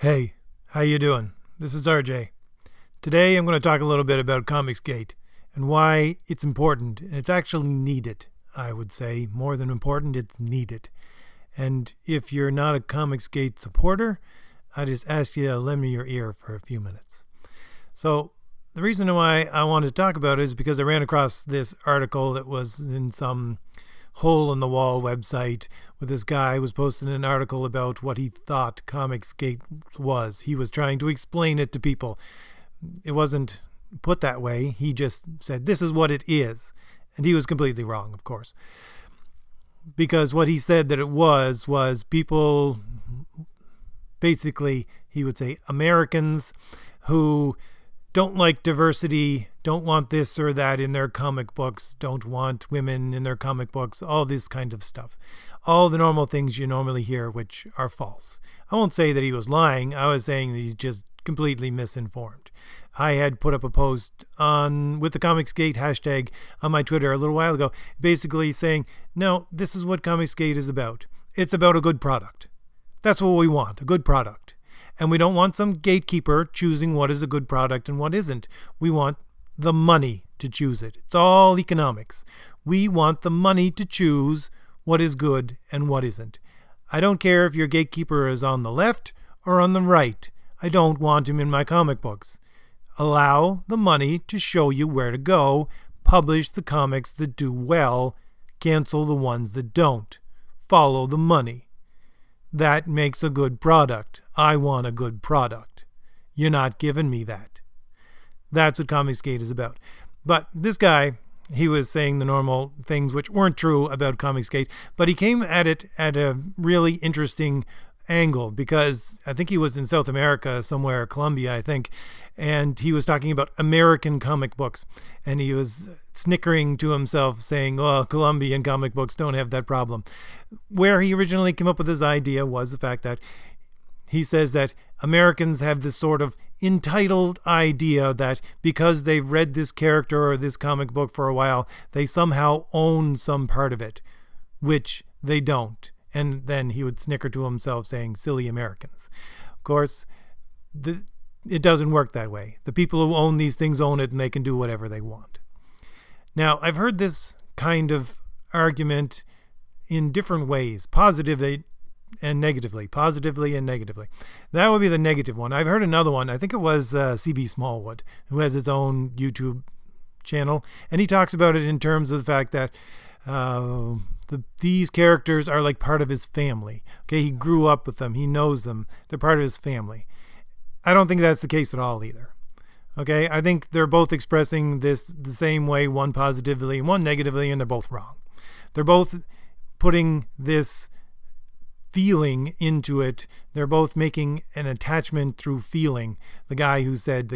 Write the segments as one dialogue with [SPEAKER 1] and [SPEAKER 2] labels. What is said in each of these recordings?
[SPEAKER 1] Hey, how you doing? This is RJ. Today I'm going to talk a little bit about Comicsgate and why it's important. And it's actually needed, I would say. More than important, it's needed. And if you're not a Comicsgate supporter, I just ask you to lend me your ear for a few minutes. So the reason why I wanted to talk about it is because I ran across this article that was in some hole in the wall website where this guy was posting an article about what he thought Comicsgate was. He was trying to explain it to people. It wasn't put that way. He just said, this is what it is. And he was completely wrong, of course. Because what he said that it was people, basically, he would say Americans who don't like diversity, don't want this or that in their comic books, don't want women in their comic books, all this kind of stuff. All the normal things you normally hear, which are false. I won't say that he was lying. I was saying that he's just completely misinformed. I had put up a post with the Comicsgate hashtag on my Twitter a little while ago, basically saying, no, this is what Comicsgate is about. It's about a good product. That's what we want, a good product. And we don't want some gatekeeper choosing what is a good product and what isn't. We want the money to choose it. It's all economics. We want the money to choose what is good and what isn't. I don't care if your gatekeeper is on the left or on the right. I don't want him in my comic books. Allow the money to show you where to go. Publish the comics that do well. Cancel the ones that don't. Follow the money. That makes a good product. I want a good product. You're not giving me that. That's what Comicsgate is about. But this guy, he was saying the normal things which weren't true about Comicsgate, but he came at it at a really interesting angle because I think he was in South America somewhere, Colombia, I think, and he was talking about American comic books, and he was snickering to himself saying, oh, Colombian comic books don't have that problem. Where he originally came up with his idea was the fact that he says that Americans have this sort of entitled idea that because they've read this character or this comic book for a while, they somehow own some part of it, which they don't. And then he would snicker to himself saying, silly Americans. Of course, it doesn't work that way. The people who own these things own it and they can do whatever they want. Now, I've heard this kind of argument in different ways, positively and negatively. Positively and negatively. That would be the negative one. I've heard another one. I think it was C.B. Smallwood, who has his own YouTube channel, and he talks about it in terms of the fact that these characters are like part of his family. Okay, he grew up with them. He knows them. They're part of his family. I don't think that's the case at all either. Okay, I think they're both expressing this the same way, one positively and one negatively, and they're both wrong. They're both putting this feeling into it. They're both making an attachment through feeling. The guy who said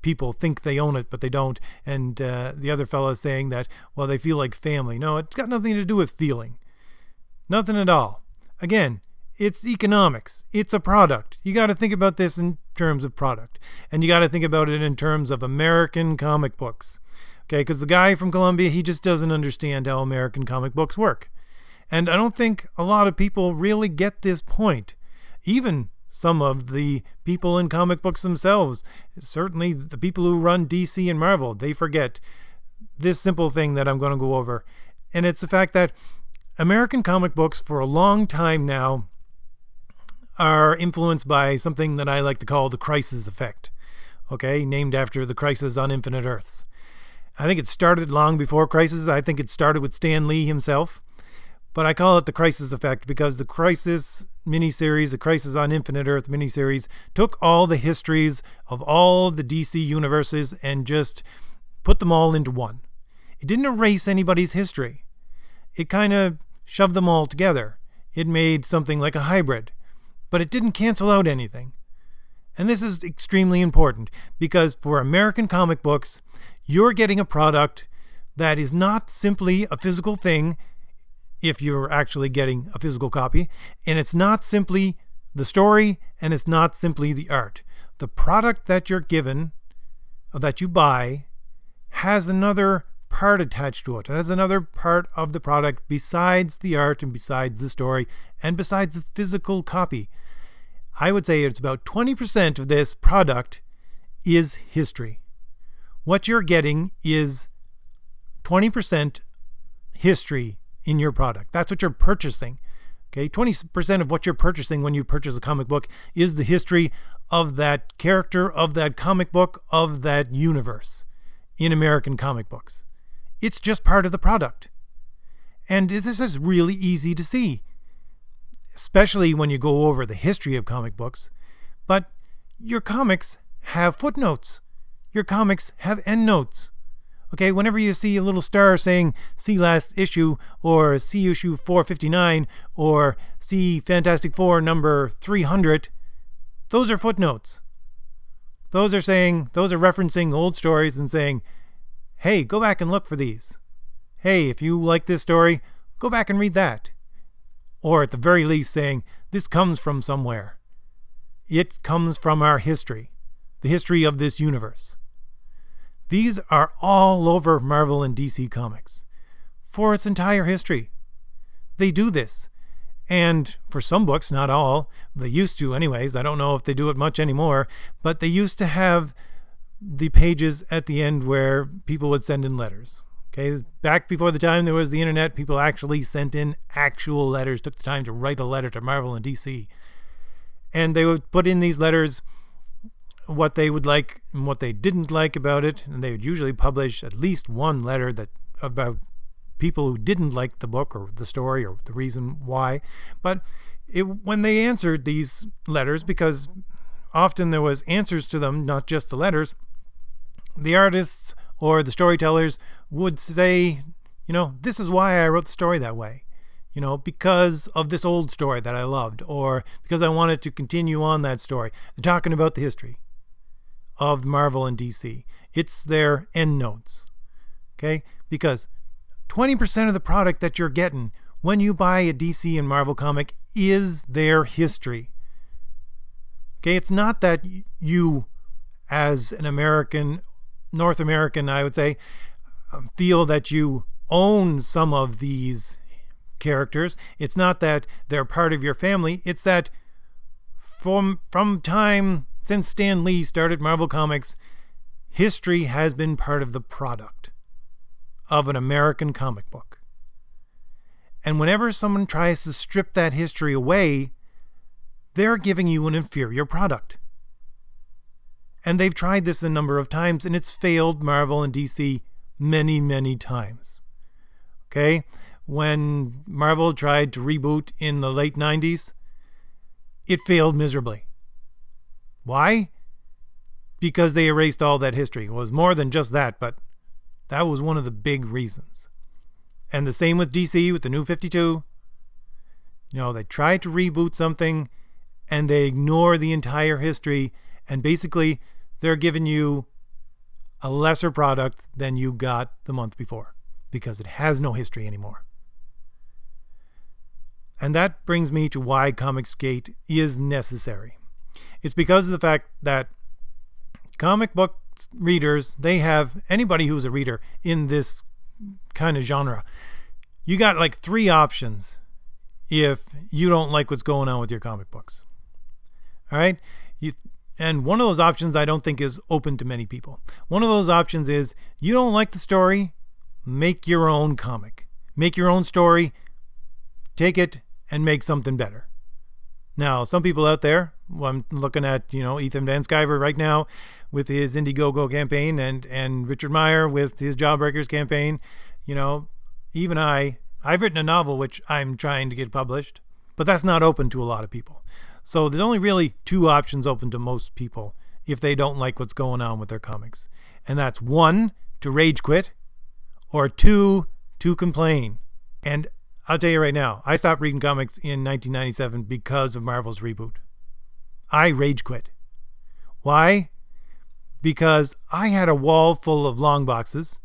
[SPEAKER 1] people think they own it, but they don't. And the other fellow saying that, well, they feel like family. No, it's got nothing to do with feeling. Nothing at all. Again, it's economics. It's a product. You got to think about this in terms of product. And you got to think about it in terms of American comic books. Okay, because the guy from Colombia, he just doesn't understand how American comic books work. And I don't think a lot of people really get this point. Even some of the people in comic books themselves, certainly the people who run DC and Marvel, they forget this simple thing that I'm going to go over. And it's the fact that American comic books for a long time now are influenced by something that I like to call the crisis effect. Okay, named after the Crisis on Infinite Earths. I think it started long before Crisis. I think it started with Stan Lee himself. But I call it the Crisis Effect because the Crisis miniseries, the Crisis on Infinite Earth miniseries, took all the histories of all the DC universes and just put them all into one. It didn't erase anybody's history. It kind of shoved them all together. It made something like a hybrid. But it didn't cancel out anything. And this is extremely important because for American comic books, you're getting a product that is not simply a physical thing, if you're actually getting a physical copy, and it's not simply the story, and it's not simply the art. The product that you're given, or that you buy, has another part attached to it. It has another part of the product besides the art and besides the story and besides the physical copy. I would say it's about 20% of this product is history. What you're getting is 20% history in your product. That's what you're purchasing. Okay, 20% of what you're purchasing when you purchase a comic book is the history of that character, of that comic book, of that universe in American comic books. It's just part of the product. And this is really easy to see, especially when you go over the history of comic books. But your comics have footnotes. Your comics have endnotes. Okay, whenever you see a little star saying see last issue, or see issue 459, or see Fantastic Four number 300, those are footnotes. Those are referencing old stories and saying, hey, go back and look for these. Hey, if you like this story, go back and read that. Or at the very least saying, this comes from somewhere. It comes from our history, the history of this universe. These are all over Marvel and DC Comics for its entire history. They do this. And for some books, not all, they used to anyways, I don't know if they do it much anymore, but they used to have the pages at the end where people would send in letters. Okay, back before the time there was the internet, people actually sent in actual letters, took the time to write a letter to Marvel and DC. And they would put in these letters what they would like and what they didn't like about it, and they would usually publish at least one letter that about people who didn't like the book or the story or the reason why. But when they answered these letters, because often there was answers to them, not just the letters, the artists or the storytellers would say, this is why I wrote the story that way. Because of this old story that I loved, or because I wanted to continue on that story. They're talking about the history of Marvel and DC. It's their endnotes. Okay? Because 20% of the product that you're getting when you buy a DC and Marvel comic is their history. Okay? It's not that you, as an American, North American, I would say, feel that you own some of these characters. It's not that they're part of your family. It's that from time since Stan Lee started Marvel Comics, history has been part of the product of an American comic book. And whenever someone tries to strip that history away, they're giving you an inferior product. And they've tried this a number of times, and it's failed Marvel and DC many, many times. Okay? When Marvel tried to reboot in the late 90s, it failed miserably. Why? Because they erased all that history. It was more than just that, but that was one of the big reasons. And the same with DC, with the New 52. They try to reboot something, and they ignore the entire history, and basically they're giving you a lesser product than you got the month before, because it has no history anymore. And that brings me to why Comicsgate is necessary. It's because of the fact that comic book readers, anybody who's a reader in this kind of genre, you got like 3 options if you don't like what's going on with your comic books. All right? And one of those options I don't think is open to many people. One of those options is you don't like the story, make your own comic. Make your own story, take it, and make something better. Now, some people out there, I'm looking at, Ethan Van Sciver right now with his Indiegogo campaign and Richard Meyer with his Jawbreakers campaign. Even I've written a novel which I'm trying to get published, but that's not open to a lot of people. So there's only really 2 options open to most people if they don't like what's going on with their comics. And that's 1, to rage quit, or 2, to complain. And I'll tell you right now, I stopped reading comics in 1997 because of Marvel's reboot. I rage quit. Why? Because I had a wall full of long boxes.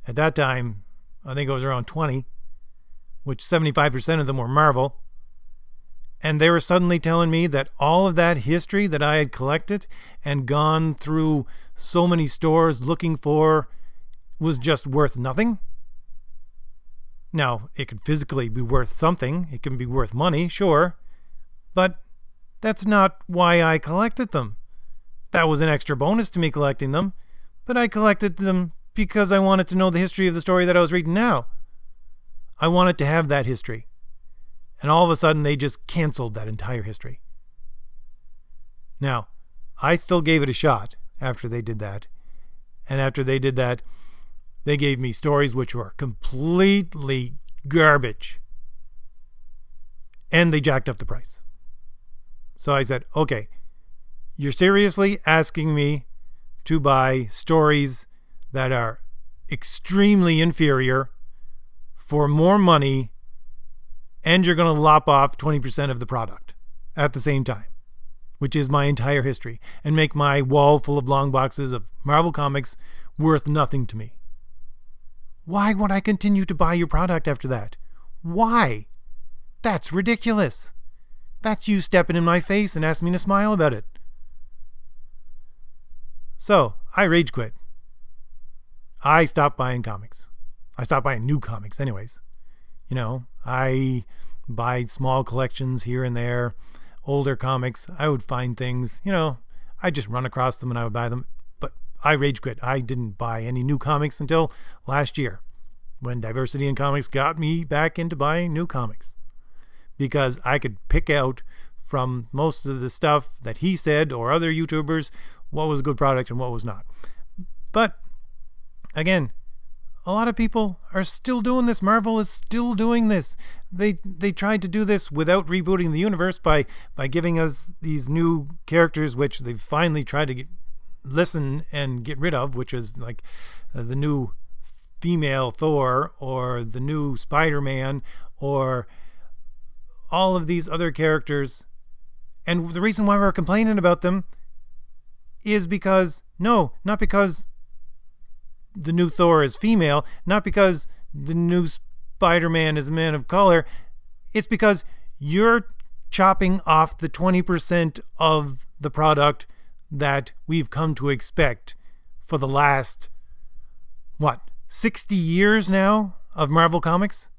[SPEAKER 1] At that time, I think it was around 20, which 75% of them were Marvel. And they were suddenly telling me that all of that history that I had collected and gone through so many stores looking for was just worth nothing. Now, it could physically be worth something. It can be worth money, sure. But That's not why I collected them. That was an extra bonus to me collecting them, but I collected them because I wanted to know the history of the story that I was reading now. I wanted to have that history. And all of a sudden they just canceled that entire history. Now, I still gave it a shot after they did that. And after they did that, they gave me stories which were completely garbage. And they jacked up the price. So I said, okay, you're seriously asking me to buy stories that are extremely inferior for more money, and you're going to lop off 20% of the product at the same time, which is my entire history, and make my wall full of long boxes of Marvel Comics worth nothing to me. Why would I continue to buy your product after that? Why? That's ridiculous. That's you stepping in my face and asking me to smile about it. So, I rage quit. I stopped buying comics. I stopped buying new comics anyways. You know, I buy small collections here and there, older comics. I would find things, you know, I'd just run across them and I would buy them. But I rage quit. I didn't buy any new comics until last year, when Diversity in Comics got me back into buying new comics. Because I could pick out from most of the stuff that he said or other YouTubers what was a good product and what was not. But again, a lot of people are still doing this. Marvel is still doing this. They tried to do this without rebooting the universe by giving us these new characters, which they've finally tried to listen and get rid of, which is like the new female Thor or the new Spider-Man or all of these other characters. And the reason why we're complaining about them is because, no, not because the new Thor is female, not because the new Spider-Man is a man of color. It's because you're chopping off the 20% of the product that we've come to expect for the last, 60 years now of Marvel Comics?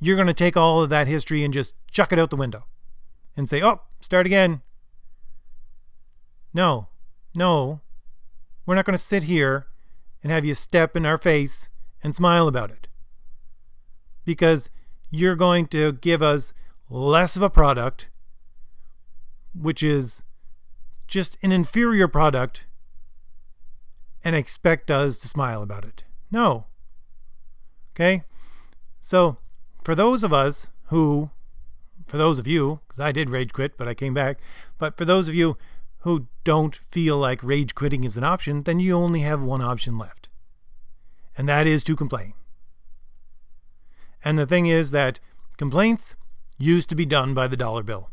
[SPEAKER 1] You're going to take all of that history and just chuck it out the window and say, oh, start again. No, we're not going to sit here and have you step in our face and smile about it. Because you're going to give us less of a product, which is just an inferior product, and expect us to smile about it. No. Okay? So, for those of you, because I did rage quit, but I came back, but for those of you who don't feel like rage quitting is an option, then you only have one option left. And that is to complain. And the thing is that complaints used to be done by the dollar bill.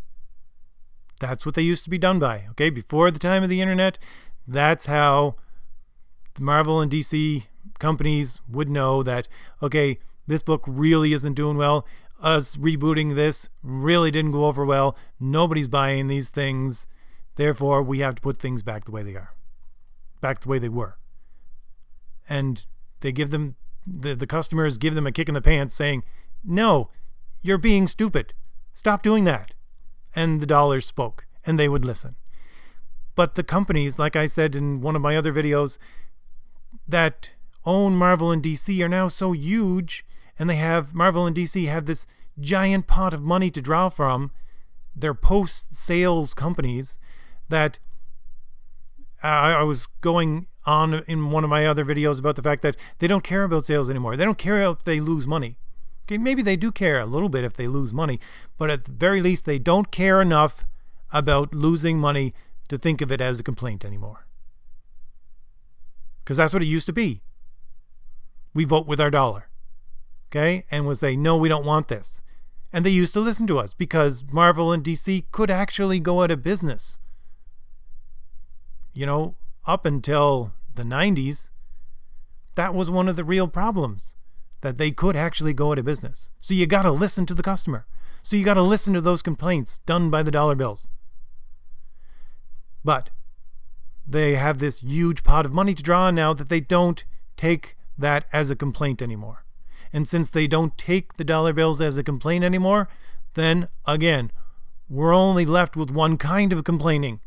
[SPEAKER 1] That's what they used to be done by. Okay, before the time of the internet, that's how the Marvel and DC companies would know that, okay, this book really isn't doing well. Us rebooting this really didn't go over well. Nobody's buying these things. Therefore, we have to put things back the way they are. Back the way they were. And they give them, the customers give them a kick in the pants saying, no, you're being stupid. Stop doing that. And the dollars spoke, and they would listen. But the companies, like I said in one of my other videos, that own Marvel and DC are now so huge, and Marvel and DC have this giant pot of money to draw from. They're post-sales companies that I was going on in one of my other videos about the fact that they don't care about sales anymore. They don't care if they lose money. Okay, maybe they do care a little bit if they lose money, but at the very least they don't care enough about losing money to think of it as a complaint anymore. Because that's what it used to be. We vote with our dollar. Okay? And we'll say, no, we don't want this. And they used to listen to us because Marvel and DC could actually go out of business. You know, up until the 90s, that was one of the real problems, that they could actually go out of business. So you got to listen to the customer. So you got to listen to those complaints done by the dollar bills. But they have this huge pot of money to draw on now that they don't take that as a complaint anymore. And since they don't take the dollar bills as a complaint anymore, then again, we're only left with one kind of complaining,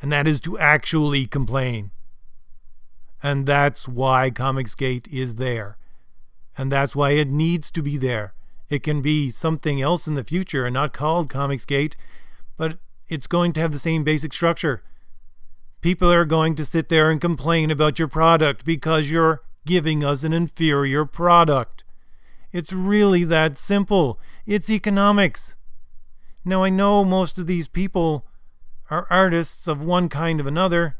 [SPEAKER 1] and that is to actually complain. And that's why Comicsgate is there. And that's why it needs to be there. It can be something else in the future and not called Comicsgate, but it's going to have the same basic structure. People are going to sit there and complain about your product because you're giving us an inferior product. It's really that simple. It's economics. Now, I know most of these people are artists of one kind or another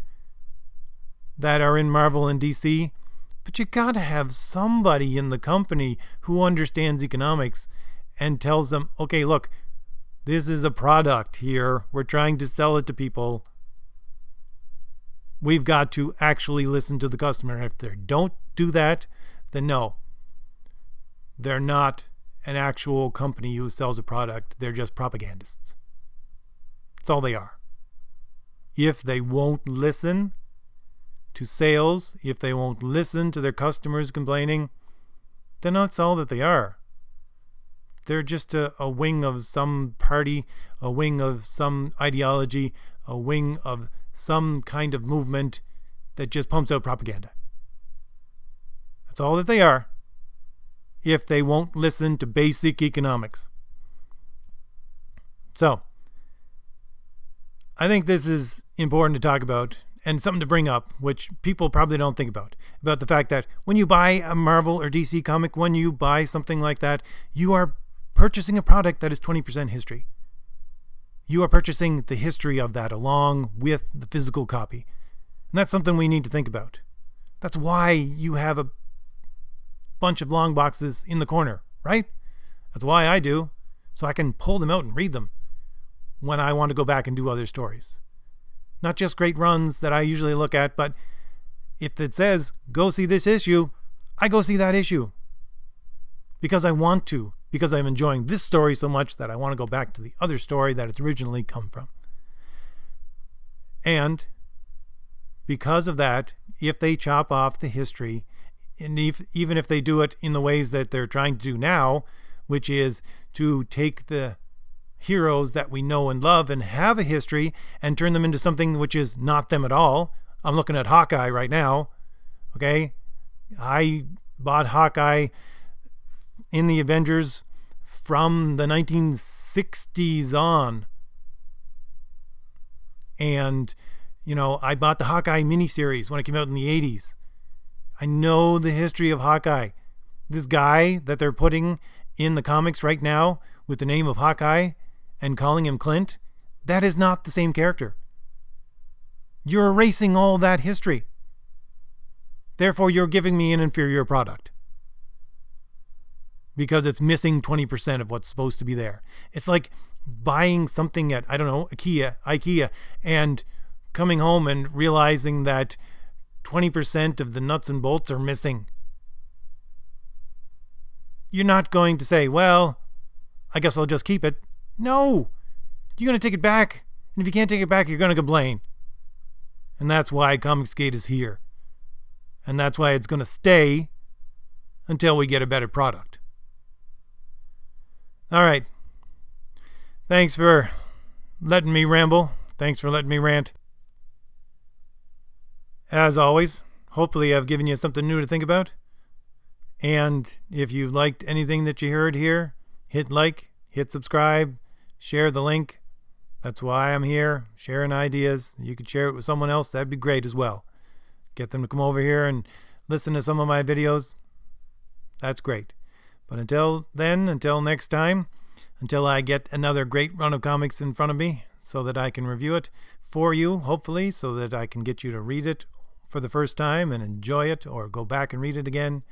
[SPEAKER 1] that are in Marvel and DC, but you gotta have somebody in the company who understands economics and tells them, okay, look, this is a product here. We're trying to sell it to people. We've got to actually listen to the customer. If they don't do that, then no. They're not an actual company who sells a product. They're just propagandists. That's all they are. If they won't listen to sales, if they won't listen to their customers complaining, then that's all that they are. They're just a wing of some party, a wing of some ideology, a wing of some kind of movement that just pumps out propaganda. That's all that they are, if they won't listen to basic economics. So, I think this is important to talk about and something to bring up, which people probably don't think about the fact that when you buy a Marvel or DC comic, when you buy something like that, you are purchasing a product that is 20% history. You are purchasing the history of that along with the physical copy. And that's something we need to think about. That's why you have a bunch of long boxes in the corner, right? That's why I do, so I can pull them out and read them when I want to go back and do other stories. Not just great runs that I usually look at, but if it says, go see this issue, I go see that issue. Because I want to. Because I'm enjoying this story so much that I want to go back to the other story that it's originally come from. And because of that, if they chop off the history, and even if they do it in the ways that they're trying to do now, which is to take the heroes that we know and love and have a history and turn them into something which is not them at all. I'm looking at Hawkeye right now. Okay? I bought Hawkeye in the Avengers from the 1960s on. And, I bought the Hawkeye miniseries when it came out in the 80s. I know the history of Hawkeye. This guy that they're putting in the comics right now with the name of Hawkeye and calling him Clint, that is not the same character. You're erasing all that history. Therefore, you're giving me an inferior product. Because it's missing 20% of what's supposed to be there. It's like buying something at, IKEA, and coming home and realizing that 20% of the nuts and bolts are missing. You're not going to say, well, I guess I'll just keep it. No! You're going to take it back. And if you can't take it back, you're going to complain. And that's why Comicsgate is here. And that's why it's going to stay until we get a better product. All right. Thanks for letting me ramble. Thanks for letting me rant. As always, hopefully I've given you something new to think about. And if you liked anything that you heard here, hit like, hit subscribe, share the link. That's why I'm here, sharing ideas. You could share it with someone else. That'd be great as well. Get them to come over here and listen to some of my videos. That's great. But until then, until next time, until I get another great run of comics in front of me so that I can review it for you, hopefully, so that I can get you to read it for the first time and enjoy it or go back and read it again.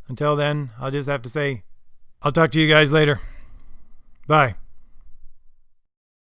[SPEAKER 1] Until then, I'll just have to say, I'll talk to you guys later. Bye.